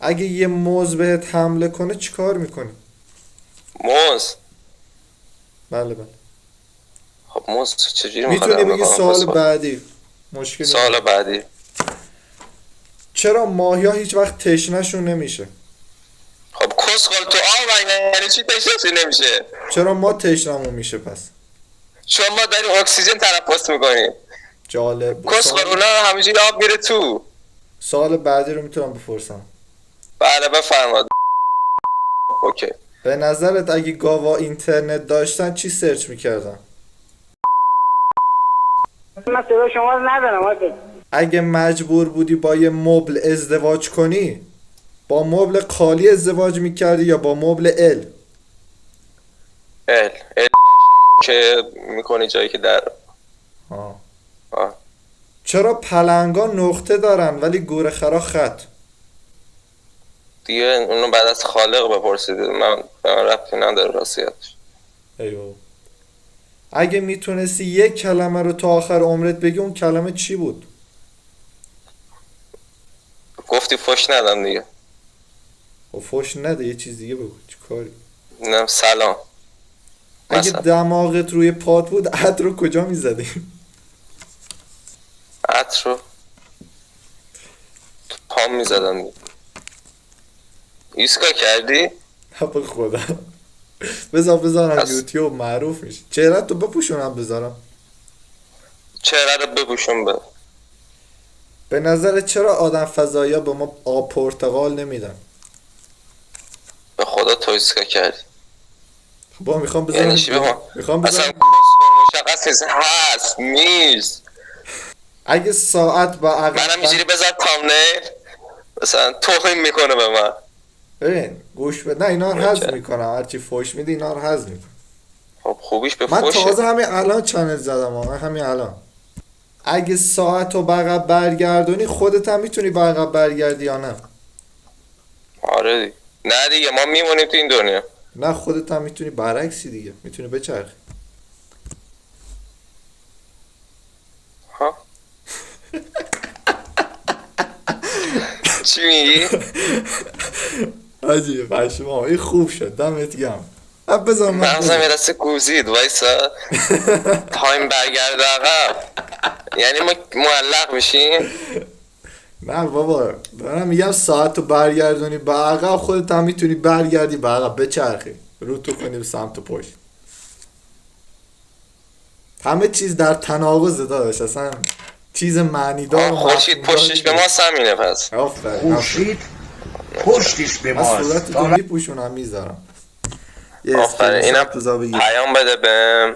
اگه یه موز بهت حمله کنه چیکار میکنی؟ موز. بله بله. خب موز چجوری میتونی میخواد بگی سوال بعدی، مشکلی سال نداره. بعدی. چرا ماهیا هیچ وقت تشنهشون نمیشه؟ خب کسخل تو آب یعنی چی تشنشی نمیشه؟ چرا ما تشنمون میشه پس؟ چون ما داریم اکسیژن تنفس میکنیم. جالب. کسخل اونا همینجوری آب میره تو. سوال بعدی رو میتونم بپرسم؟ بله بفرماد. اوکی. به نظرت اگه گاوا اینترنت داشتن چی سرچ میکردن؟ من صدا شما رو ندارم. اگه مجبور بودی با یه مبل ازدواج کنی، با مبل خالی ازدواج میکردی یا با مبل ال که میکنی جایی که در آه. آه. چرا پلنگا نقطه دارن ولی گورخرا خط؟ دیگه اونو بعد از خالق بپرسید، من ربطی نداره راستیتش. ایو. اگه میتونستی یک کلمه رو تا آخر عمرت بگی اون کلمه چی بود؟ گفتی فش ندم دیگه. و فوش نده، یه چیز دیگه بگو. چی کاری؟ نه سلام. اگه مثلا دماغت روی پات بود عطر رو کجا میزدی؟ عطر رو تو پام میزدم دیگه. ایسکا کردی؟ به خدا. بذارم از یوتیوب معروف میشه. چهرت تو بپوشونم بذارم. چهره رو بپوشون به. به نظر چرا آدم فضایی به ما آب پرتقال نمیدن؟ به خدا تو ایسکا کردی. با میخوام بذارم یعنی چی به ما؟ میخوام اصلا بذارم. کسخل مشخص نیست، هست نیست. اگه ساعت با عقب منم اینجوری بذار تامنیل مثلا توهین میکنه به من. ببین گوش بده. نه اینا رو حذف اوکی. میکنم، هرچی فوش میدی اینا رو حذف میکنم. خب خوبیش به من فوشه. تازه همین الان چنل زدم من همین الان. اگه ساعت رو به عقب برگردونی خودت هم میتونی به عقب برگردی یا نه؟ آره دیگه. نه دیگه ما میمونیم تو این دنیا. نه خودت هم میتونی برعکسی دیگه، میتونی بچرخی. ها چی میگی؟ عجیبه پشمام. این خوب شد، دمت گرم. اب بذار من مغزم یه دسته گوزید وایسا. تایم برگرده عقب یعنی ما معلق میشیم. نه بابا دارم میگم ساعت رو برگردونی به عقب خودت هم میتونی برگردی به عقب بچرخی رو تو کنی به سمت پشت. همه چیز در تناقض داداش، اصلا چیز معنی دار و خورشید مفهوم پشتش به ما سمینه پس. آفرین. خورشید پشتش به من ماست. صورت تو میپوشونم میذارم. یه آفرین. اینم اسکرین شات بذار بگیر. پیام بده بهم.